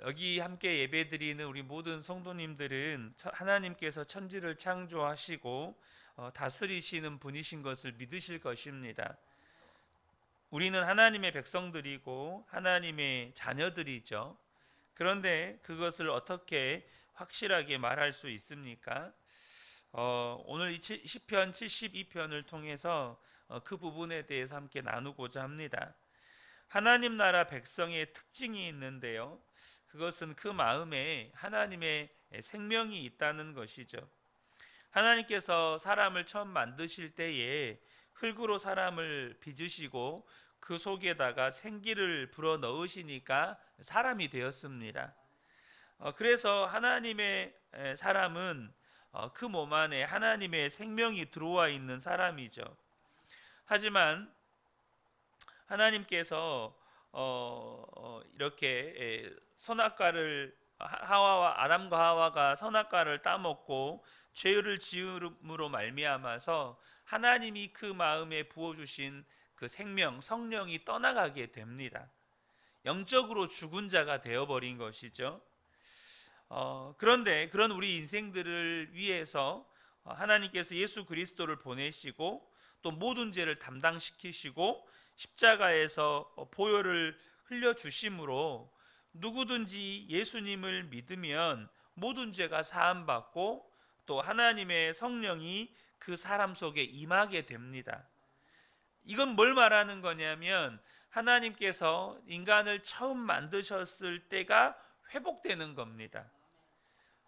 여기 함께 예배드리는 우리 모든 성도님들은 하나님께서 천지를 창조하시고 다스리시는 분이신 것을 믿으실 것입니다. 우리는 하나님의 백성들이고 하나님의 자녀들이죠. 그런데 그것을 어떻게 확실하게 말할 수 있습니까? 오늘 이 시편 72편을 통해서 그 부분에 대해서 함께 나누고자 합니다. 하나님 나라 백성의 특징이 있는데요. 그것은 그 마음에 하나님의 생명이 있다는 것이죠. 하나님께서 사람을 처음 만드실 때에 흙으로 사람을 빚으시고 그 속에다가 생기를 불어 넣으시니까 사람이 되었습니다. 그래서 하나님의 사람은 그 몸 안에 하나님의 생명이 들어와 있는 사람이죠. 하지만 하나님께서 이렇게 선악과를 하와와 아담과 하와가 선악과를 따먹고 죄를 지음으로 말미암아서 하나님이 그 마음에 부어주신 그 생명 성령이 떠나가게 됩니다. 영적으로 죽은 자가 되어버린 것이죠. 그런데 그런 우리 인생들을 위해서 하나님께서 예수 그리스도를 보내시고 또 모든 죄를 담당시키시고 십자가에서 보혈을 흘려주심으로 누구든지 예수님을 믿으면 모든 죄가 사함받고 또 하나님의 성령이 그 사람 속에 임하게 됩니다. 이건 뭘 말하는 거냐면 하나님께서 인간을 처음 만드셨을 때가 회복되는 겁니다.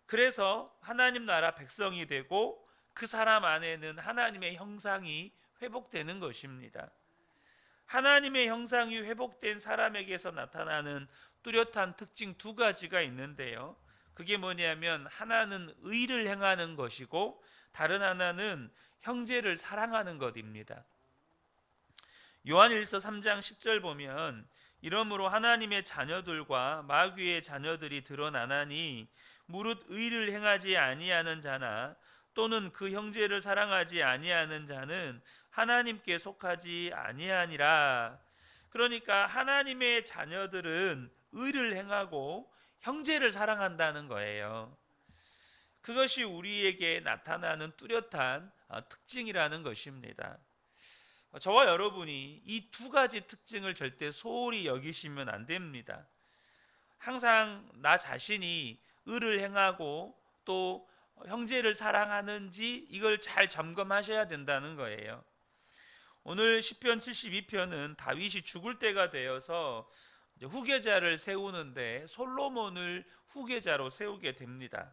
그래서 하나님 나라 백성이 되고 그 사람 안에는 하나님의 형상이 회복되는 것입니다. 하나님의 형상이 회복된 사람에게서 나타나는 뚜렷한 특징 두 가지가 있는데요. 그게 뭐냐면 하나는 의를 행하는 것이고 다른 하나는 형제를 사랑하는 것입니다. 요한일서 3장 10절 보면 이러므로 하나님의 자녀들과 마귀의 자녀들이 드러나나니 무릇 의를 행하지 아니하는 자나 또는 그 형제를 사랑하지 아니하는 자는 하나님께 속하지 아니하니라. 그러니까 하나님의 자녀들은 의를 행하고 형제를 사랑한다는 거예요. 그것이 우리에게 나타나는 뚜렷한 특징이라는 것입니다. 저와 여러분이 이 두 가지 특징을 절대 소홀히 여기시면 안 됩니다. 항상 나 자신이 의를 행하고 또 형제를 사랑하는지 이걸 잘 점검하셔야 된다는 거예요. 오늘 시편 72편은 다윗이 죽을 때가 되어서 후계자를 세우는데 솔로몬을 후계자로 세우게 됩니다.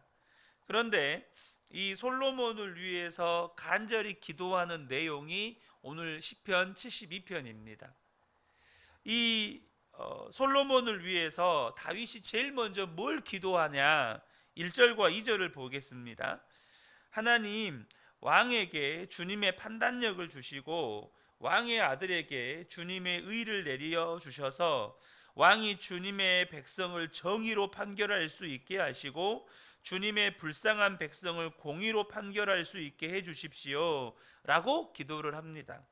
그런데 이 솔로몬을 위해서 간절히 기도하는 내용이 오늘 시편 72편입니다. 이 솔로몬을 위해서 다윗이 제일 먼저 뭘 기도하냐? 1절과 2절을 보겠습니다. 하나님, 왕에게 주님의 판단력을 주시고 왕의 아들에게 주님의 의를 내려 주셔서 왕이 주님의 백성을 정의로 판결할 수 있게 하시고 주님의 불쌍한 백성을 공의로 판결할 수 있게 해 주십시오 라고 기도를 합니다.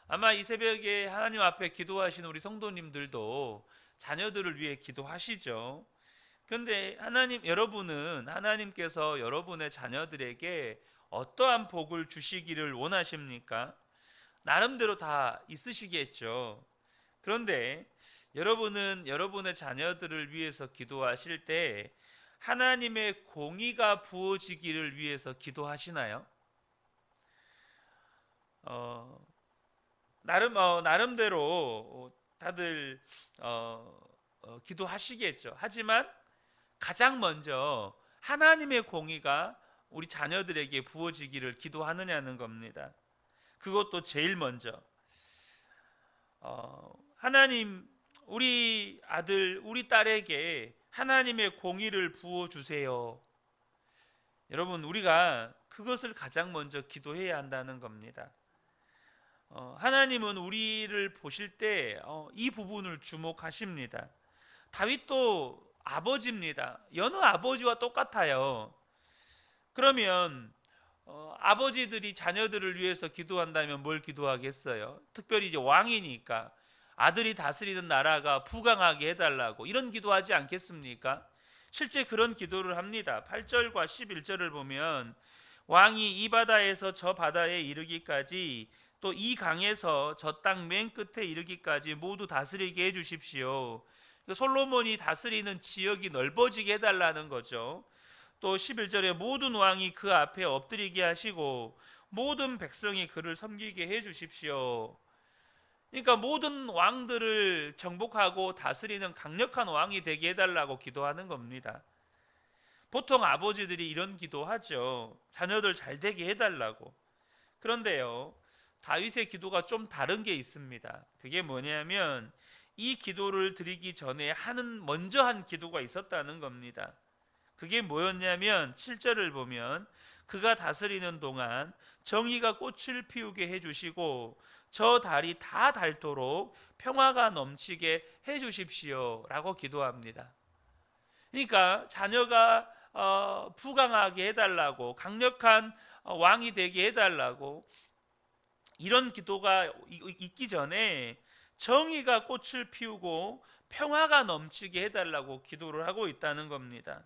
아마 이 새벽에 하나님 앞에 기도하시는 우리 성도님들도 자녀들을 위해 기도하시죠. 그런데 여러분은 하나님께서 여러분의 자녀들에게 어떠한 복을 주시기를 원하십니까? 나름대로 다 있으시겠죠. 그런데 여러분은 여러분의 자녀들을 위해서 기도하실 때 하나님의 공의가 부어지기를 위해서 기도하시나요? 나름대로 다들 기도하시겠죠. 하지만 가장 먼저 하나님의 공의가 우리 자녀들에게 부어지기를 기도하느냐는 겁니다. 그것도 제일 먼저 하나님, 우리 아들, 우리 딸에게 하나님의 공의를 부어주세요. 여러분, 우리가 그것을 가장 먼저 기도해야 한다는 겁니다. 하나님은 우리를 보실 때 이 부분을 주목하십니다. 다윗도 아버지입니다. 여느 아버지와 똑같아요. 그러면 아버지들이 자녀들을 위해서 기도한다면 뭘 기도하겠어요? 특별히 이제 왕이니까 아들이 다스리는 나라가 부강하게 해달라고 이런 기도하지 않겠습니까? 실제 그런 기도를 합니다. 8절과 11절을 보면 왕이 이 바다에서 저 바다에 이르기까지 또 이 강에서 저 땅 맨 끝에 이르기까지 모두 다스리게 해주십시오. 솔로몬이 다스리는 지역이 넓어지게 해달라는 거죠. 또 11절에 모든 왕이 그 앞에 엎드리게 하시고 모든 백성이 그를 섬기게 해주십시오. 그러니까 모든 왕들을 정복하고 다스리는 강력한 왕이 되게 해달라고 기도하는 겁니다. 보통 아버지들이 이런 기도하죠. 자녀들 잘 되게 해달라고. 그런데요, 다윗의 기도가 좀 다른 게 있습니다. 그게 뭐냐면 이 기도를 드리기 전에 먼저 한 기도가 있었다는 겁니다. 그게 뭐였냐면 7절을 보면 그가 다스리는 동안 정의가 꽃을 피우게 해주시고 저 달이 다 닳도록 평화가 넘치게 해주십시오 라고 기도합니다. 그러니까 자녀가 부강하게 해달라고, 강력한 왕이 되게 해달라고, 이런 기도가 있기 전에 정의가 꽃을 피우고 평화가 넘치게 해달라고 기도를 하고 있다는 겁니다.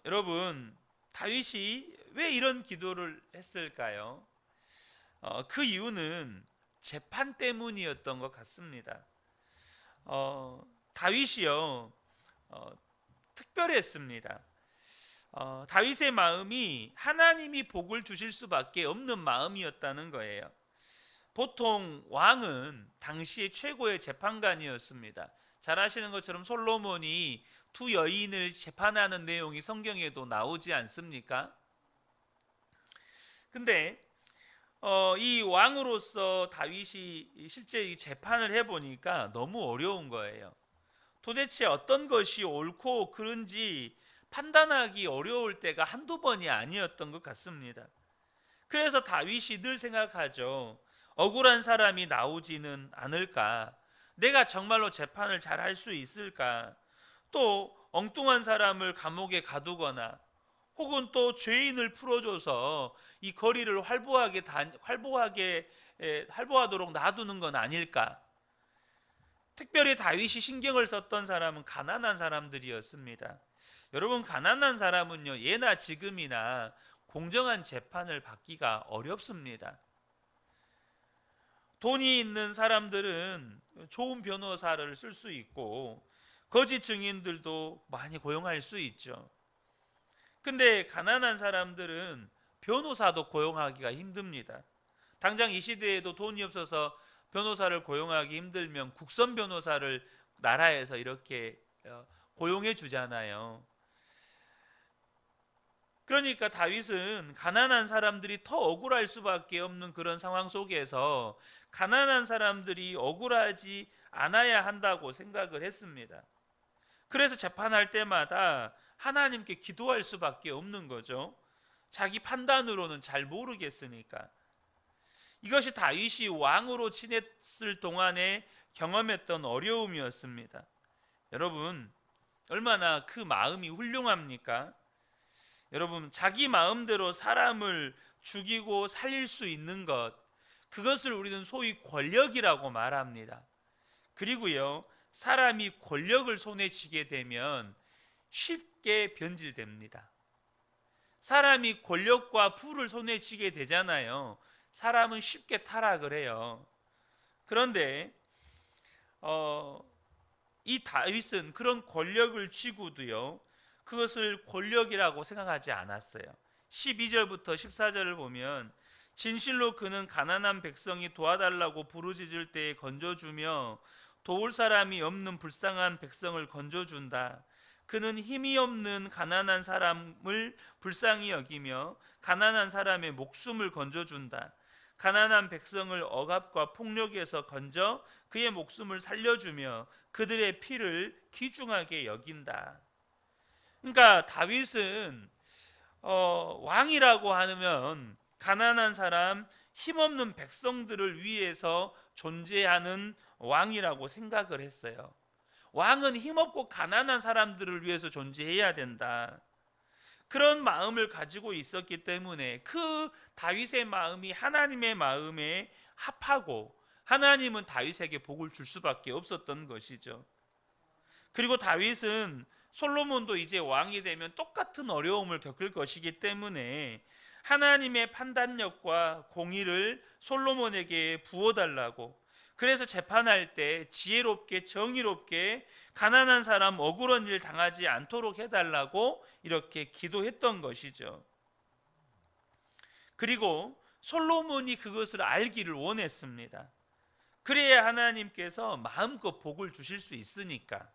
여러분, 다윗이 왜 이런 기도를 했을까요? 그 이유는 재판 때문이었던 것 같습니다. 다윗이요, 특별했습니다. 다윗의 마음이 하나님이 복을 주실 수밖에 없는 마음이었다는 거예요. 보통 왕은 당시의 최고의 재판관이었습니다. 잘 아시는 것처럼 솔로몬이 두 여인을 재판하는 내용이 성경에도 나오지 않습니까? 근데 이 왕으로서 다윗이 실제 이 재판을 해보니까 너무 어려운 거예요. 도대체 어떤 것이 옳고 그른지 판단하기 어려울 때가 한두 번이 아니었던 것 같습니다. 그래서 다윗이 늘 생각하죠. 억울한 사람이 나오지는 않을까? 내가 정말로 재판을 잘 할 수 있을까? 또 엉뚱한 사람을 감옥에 가두거나 혹은 또 죄인을 풀어줘서 이 거리를 활보하도록 놔두는 건 아닐까? 특별히 다윗이 신경을 썼던 사람은 가난한 사람들이었습니다. 여러분, 가난한 사람은요, 예나 지금이나 공정한 재판을 받기가 어렵습니다. 돈이 있는 사람들은 좋은 변호사를 쓸 수 있고 거짓 증인들도 많이 고용할 수 있죠. 근데 가난한 사람들은 변호사도 고용하기가 힘듭니다. 당장 이 시대에도 돈이 없어서 변호사를 고용하기 힘들면 국선 변호사를 나라에서 이렇게 고용해 주잖아요. 그러니까 다윗은 가난한 사람들이 더 억울할 수밖에 없는 그런 상황 속에서 가난한 사람들이 억울하지 않아야 한다고 생각을 했습니다. 그래서 재판할 때마다 하나님께 기도할 수밖에 없는 거죠. 자기 판단으로는 잘 모르겠으니까. 이것이 다윗이 왕으로 지냈을 동안에 경험했던 어려움이었습니다. 여러분, 얼마나 그 마음이 훌륭합니까? 여러분, 자기 마음대로 사람을 죽이고 살릴 수 있는 것, 그것을 우리는 소위 권력이라고 말합니다. 그리고요, 사람이 권력을 손에 쥐게 되면 쉽게 변질됩니다. 사람이 권력과 부를 손에 쥐게 되잖아요. 사람은 쉽게 타락을 해요. 그런데 이 다윗은 그런 권력을 쥐고도요, 그것을 권력이라고 생각하지 않았어요. 12절부터 14절을 보면 진실로 그는 가난한 백성이 도와달라고 부르짖을 때에 건져주며 도울 사람이 없는 불쌍한 백성을 건져준다. 그는 힘이 없는 가난한 사람을 불쌍히 여기며 가난한 사람의 목숨을 건져준다. 가난한 백성을 억압과 폭력에서 건져 그의 목숨을 살려주며 그들의 피를 귀중하게 여긴다. 그러니까 다윗은 왕이라고 하면 가난한 사람, 힘없는 백성들을 위해서 존재하는 왕이라고 생각을 했어요. 왕은 힘없고 가난한 사람들을 위해서 존재해야 된다. 그런 마음을 가지고 있었기 때문에 그 다윗의 마음이 하나님의 마음에 합하고 하나님은 다윗에게 복을 줄 수밖에 없었던 것이죠. 그리고 다윗은 솔로몬도 이제 왕이 되면 똑같은 어려움을 겪을 것이기 때문에 하나님의 판단력과 공의를 솔로몬에게 부어달라고, 그래서 재판할 때 지혜롭게 정의롭게 가난한 사람 억울한 일 당하지 않도록 해달라고 이렇게 기도했던 것이죠. 그리고 솔로몬이 그것을 알기를 원했습니다. 그래야 하나님께서 마음껏 복을 주실 수 있으니까.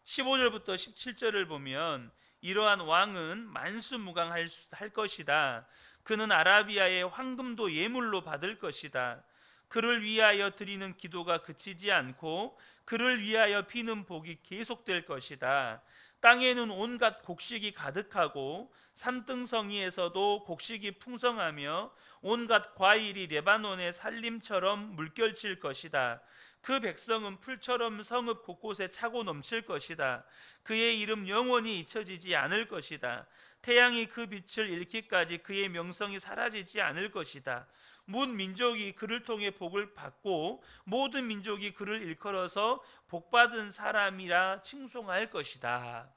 15절부터 17절을 보면 이러한 왕은 만수무강할 것이다. 그는 아라비아의 황금도 예물로 받을 것이다. 그를 위하여 드리는 기도가 그치지 않고 그를 위하여 비는 복이 계속될 것이다. 땅에는 온갖 곡식이 가득하고 산등성이에서도 곡식이 풍성하며 온갖 과일이 레바논의 산림처럼 물결칠 것이다. 그 백성은 풀처럼 성읍 곳곳에 차고 넘칠 것이다. 그의 이름 영원히 잊혀지지 않을 것이다. 태양이 그 빛을 잃기까지 그의 명성이 사라지지 않을 것이다. 문 민족이 그를 통해 복을 받고 모든 민족이 그를 일컬어서 복받은 사람이라 칭송할 것이다.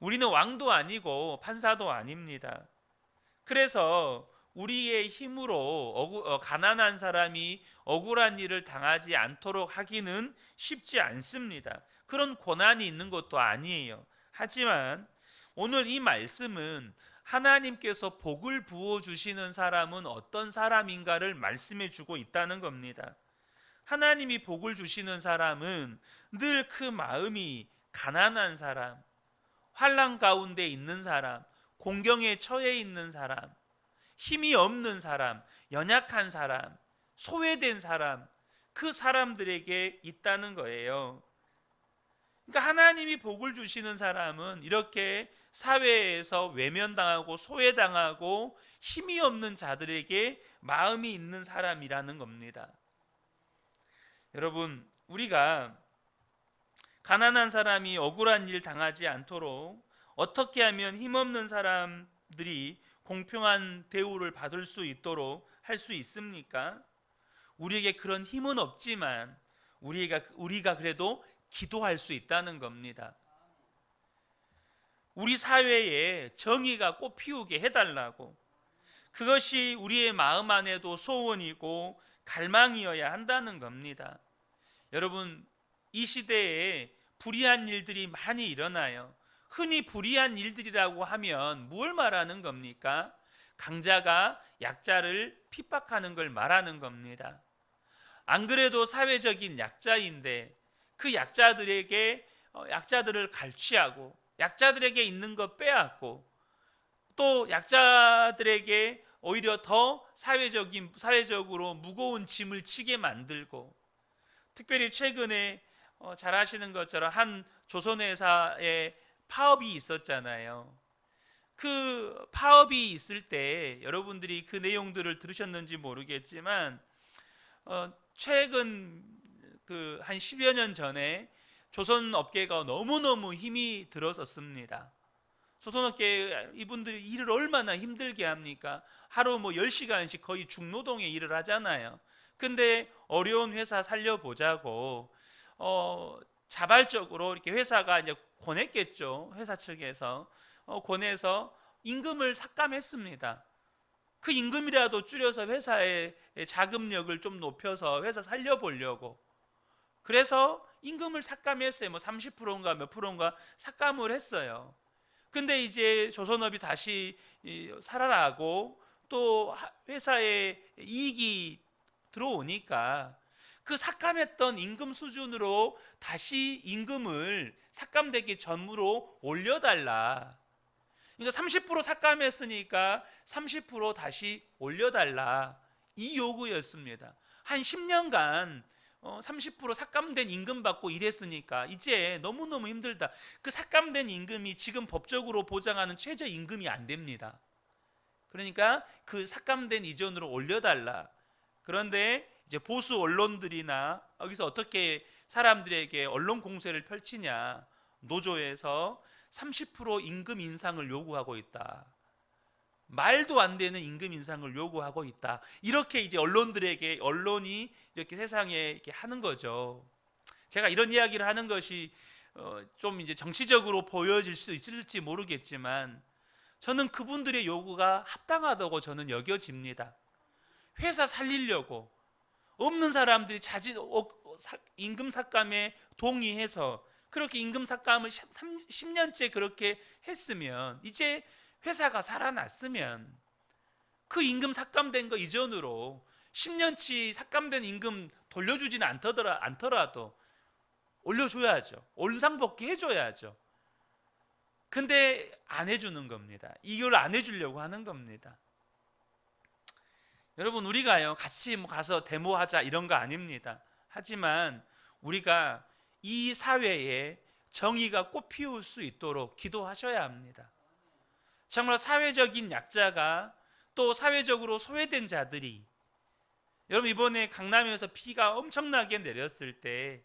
우리는 왕도 아니고 판사도 아닙니다. 그래서 우리의 힘으로 가난한 사람이 억울한 일을 당하지 않도록 하기는 쉽지 않습니다. 그런 고난이 있는 것도 아니에요. 하지만 오늘 이 말씀은 하나님께서 복을 부어주시는 사람은 어떤 사람인가를 말씀해 주고 있다는 겁니다. 하나님이 복을 주시는 사람은 늘 그 마음이 가난한 사람, 환난 가운데 있는 사람, 공경에 처해 있는 사람, 힘이 없는 사람, 연약한 사람, 소외된 사람, 그 사람들에게 있다는 거예요. 그러니까 하나님이 복을 주시는 사람은 이렇게 사회에서 외면당하고 소외당하고 힘이 없는 자들에게 마음이 있는 사람이라는 겁니다. 여러분, 우리가 가난한 사람이 억울한 일 당하지 않도록 어떻게 하면 힘없는 사람들이 공평한 대우를 받을 수 있도록 할 수 있습니까? 우리에게 그런 힘은 없지만 우리가 그래도 기도할 수 있다는 겁니다. 우리 사회에 정의가 꽃피우게 해달라고, 그것이 우리의 마음 안에도 소원이고 갈망이어야 한다는 겁니다. 여러분, 이 시대에 불의한 일들이 많이 일어나요. 흔히 불의한 일들이라고 하면 뭘 말하는 겁니까? 강자가 약자를 핍박하는 걸 말하는 겁니다. 안 그래도 사회적인 약자인데 그 약자들을 갈취하고 약자들에게 있는 거 빼앗고 또 약자들에게 오히려 더 사회적으로 무거운 짐을 지게 만들고, 특별히 최근에 잘 아시는 것처럼 한 조선회사에 파업이 있었잖아요. 그 파업이 있을 때 여러분들이 그 내용들을 들으셨는지 모르겠지만 최근 한 10여 년 전에 조선업계가 너무너무 힘이 들었었습니다. 조선업계 이분들이 일을 얼마나 힘들게 합니까? 하루 10시간씩 거의 중노동에 일을 하잖아요. 근데 어려운 회사 살려보자고 자발적으로 이렇게 회사가 이제 권했겠죠. 회사 측에서 권해서 임금을 삭감했습니다. 그 임금이라도 줄여서 회사의 자금력을 좀 높여서 회사 살려보려고. 그래서 임금을 삭감했어요. 30%인가 몇 프로인가 삭감을 했어요. 근데 이제 조선업이 다시 살아나고 또 회사에 이익이 들어오니까 그 삭감했던 임금 수준으로 다시 임금을 삭감되기 전으로 올려달라. 그러니까 30% 삭감했으니까 30% 다시 올려달라, 이 요구였습니다. 한 10년간 30% 삭감된 임금 받고 일했으니까 이제 너무너무 힘들다. 그 삭감된 임금이 지금 법적으로 보장하는 최저임금이 안 됩니다. 그러니까 그 삭감된 이전으로 올려달라. 그런데 이제 보수 언론들이나 여기서 어떻게 사람들에게 언론 공세를 펼치냐, 노조에서 30% 임금 인상을 요구하고 있다. 말도 안 되는 임금 인상을 요구하고 있다. 이렇게 이제 언론이 이렇게 세상에 이렇게 하는 거죠. 제가 이런 이야기를 하는 것이 좀 이제 정치적으로 보여질 수 있을지 모르겠지만 저는 그분들의 요구가 합당하다고 저는 여겨집니다. 회사 살리려고 없는 사람들이 임금 삭감에 동의해서 그렇게 임금 삭감을 10년째 그렇게 했으면, 이제 회사가 살아났으면 그 임금 삭감된 거 이전으로 10년치 삭감된 임금 돌려주지는 않더라도 올려줘야죠. 원상복귀 해줘야죠. 근데 안 해주는 겁니다. 이걸 안 해주려고 하는 겁니다. 여러분, 우리가요 같이 가서 데모하자 이런 거 아닙니다. 하지만 우리가 이 사회에 정의가 꽃피울 수 있도록 기도하셔야 합니다. 정말 사회적인 약자가, 또 사회적으로 소외된 자들이, 여러분 이번에 강남에서 비가 엄청나게 내렸을 때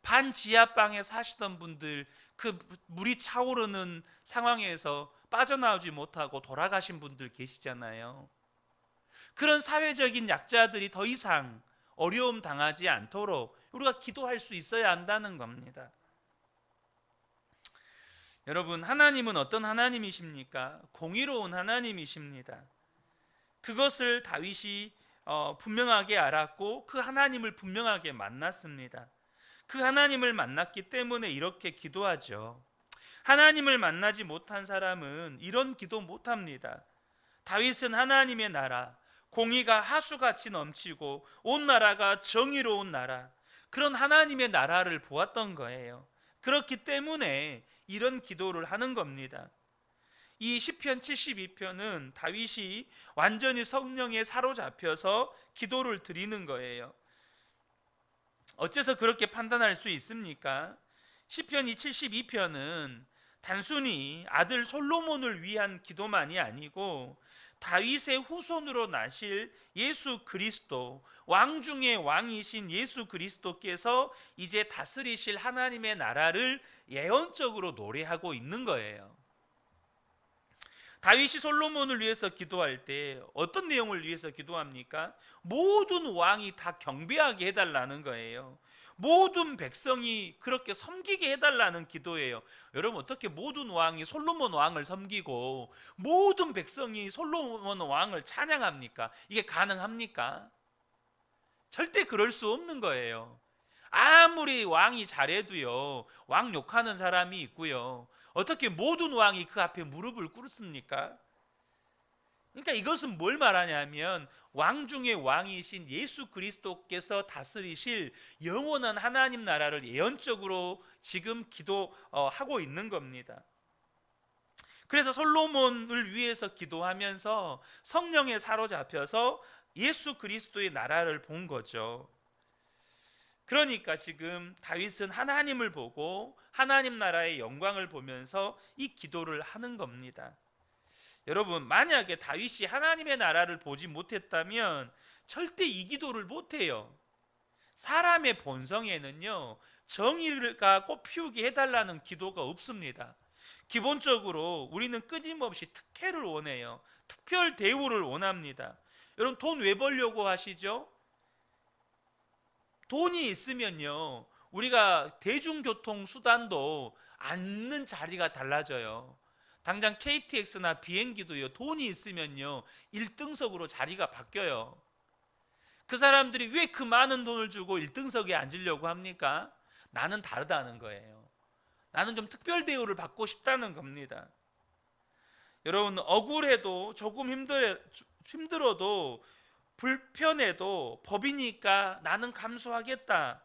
반지하방에 사시던 분들, 그 물이 차오르는 상황에서 빠져나오지 못하고 돌아가신 분들 계시잖아요. 그런 사회적인 약자들이 더 이상 어려움 당하지 않도록 우리가 기도할 수 있어야 한다는 겁니다. 여러분, 하나님은 어떤 하나님이십니까? 공의로운 하나님이십니다. 그것을 다윗이 분명하게 알았고 그 하나님을 분명하게 만났습니다. 그 하나님을 만났기 때문에 이렇게 기도하죠. 하나님을 만나지 못한 사람은 이런 기도 못합니다. 다윗은 하나님의 나라, 공의가 하수같이 넘치고 온 나라가 정의로운 나라, 그런 하나님의 나라를 보았던 거예요. 그렇기 때문에 이런 기도를 하는 겁니다. 이 시편 72편은 다윗이 완전히 성령에 사로잡혀서 기도를 드리는 거예요. 어째서 그렇게 판단할 수 있습니까? 시편 72편은 단순히 아들 솔로몬을 위한 기도만이 아니고 다윗의 후손으로 나실 예수 그리스도, 왕 중의 왕이신 예수 그리스도께서 이제 다스리실 하나님의 나라를 예언적으로 노래하고 있는 거예요. 다윗이 솔로몬을 위해서 기도할 때 어떤 내용을 위해서 기도합니까? 모든 왕이 다 경배하게 해달라는 거예요. 모든 백성이 그렇게 섬기게 해달라는 기도예요. 여러분, 어떻게 모든 왕이 솔로몬 왕을 섬기고 모든 백성이 솔로몬 왕을 찬양합니까? 이게 가능합니까? 절대 그럴 수 없는 거예요. 아무리 왕이 잘해도요, 왕 욕하는 사람이 있고요, 어떻게 모든 왕이 그 앞에 무릎을 꿇습니까? 그러니까 이것은 뭘 말하냐면 왕 중의 왕이신 예수 그리스도께서 다스리실 영원한 하나님 나라를 예언적으로 지금 기도하고 있는 겁니다. 그래서 솔로몬을 위해서 기도하면서 성령에 사로잡혀서 예수 그리스도의 나라를 본 거죠. 그러니까 지금 다윗은 하나님을 보고 하나님 나라의 영광을 보면서 이 기도를 하는 겁니다. 여러분, 만약에 다윗이 하나님의 나라를 보지 못했다면 절대 이 기도를 못해요. 사람의 본성에는요, 정의가 꽃피우게 해달라는 기도가 없습니다. 기본적으로 우리는 끊임없이 특혜를 원해요. 특별 대우를 원합니다. 여러분, 돈 왜 벌려고 하시죠? 돈이 있으면요, 우리가 대중교통 수단도 앉는 자리가 달라져요. 당장 KTX나 비행기도요, 돈이 있으면요 1등석으로 자리가 바뀌어요. 그 사람들이 왜 그 많은 돈을 주고 1등석에 앉으려고 합니까? 나는 다르다는 거예요. 나는 좀 특별 대우를 받고 싶다는 겁니다. 여러분, 억울해도 조금 힘들어도 불편해도 법이니까 나는 감수하겠다,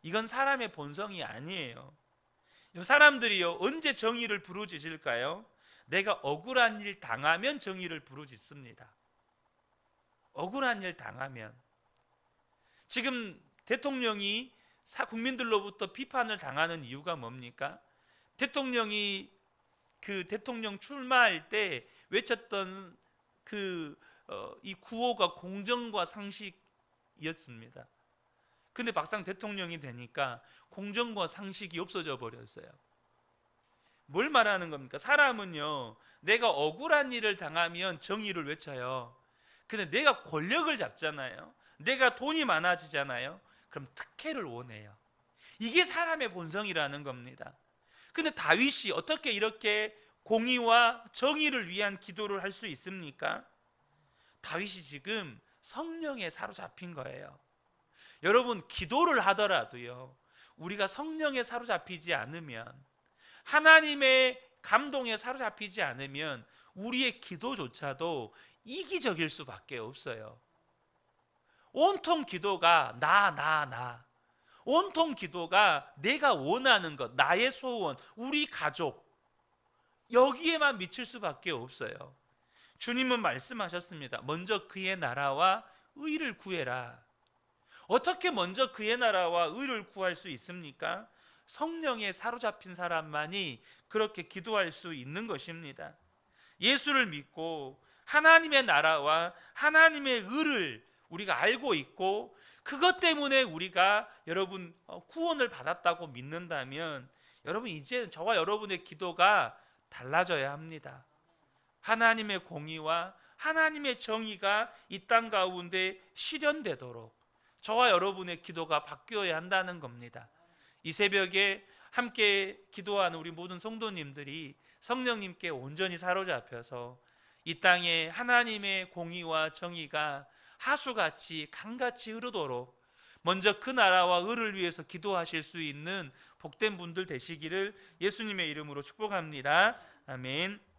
이건 사람의 본성이 아니에요. 사람들이요, 언제 정의를 부르짖을까요? 내가 억울한 일 당하면 정의를 부르짖습니다. 억울한 일 당하면. 지금 대통령이 국민들로부터 비판을 당하는 이유가 뭡니까? 대통령이 그 대통령 출마할 때 외쳤던 이 구호가 공정과 상식이었습니다. 근데 막상 대통령이 되니까 공정과 상식이 없어져 버렸어요. 뭘 말하는 겁니까? 사람은요, 내가 억울한 일을 당하면 정의를 외쳐요. 근데 내가 권력을 잡잖아요. 내가 돈이 많아지잖아요. 그럼 특혜를 원해요. 이게 사람의 본성이라는 겁니다. 근데 다윗이 어떻게 이렇게 공의와 정의를 위한 기도를 할 수 있습니까? 다윗이 지금 성령에 사로잡힌 거예요. 여러분, 기도를 하더라도요, 우리가 성령에 사로잡히지 않으면, 하나님의 감동에 사로잡히지 않으면 우리의 기도조차도 이기적일 수밖에 없어요. 온통 기도가 나. 온통 기도가 내가 원하는 것, 나의 소원, 우리 가족, 여기에만 미칠 수밖에 없어요. 주님은 말씀하셨습니다. 먼저 그의 나라와 의를 구해라. 어떻게 먼저 그의 나라와 의를 구할 수 있습니까? 성령에 사로잡힌 사람만이 그렇게 기도할 수 있는 것입니다. 예수를 믿고 하나님의 나라와 하나님의 의를 우리가 알고 있고, 그것 때문에 우리가 여러분 구원을 받았다고 믿는다면, 여러분 이제 저와 여러분의 기도가 달라져야 합니다. 하나님의 공의와 하나님의 정의가 이 땅 가운데 실현되도록 저와 여러분의 기도가 바뀌어야 한다는 겁니다. 이 새벽에 함께 기도하는 우리 모든 성도님들이 성령님께 온전히 사로잡혀서 이 땅에 하나님의 공의와 정의가 하수같이 강같이 흐르도록 먼저 그 나라와 의를 위해서 기도하실 수 있는 복된 분들 되시기를 예수님의 이름으로 축복합니다. 아멘.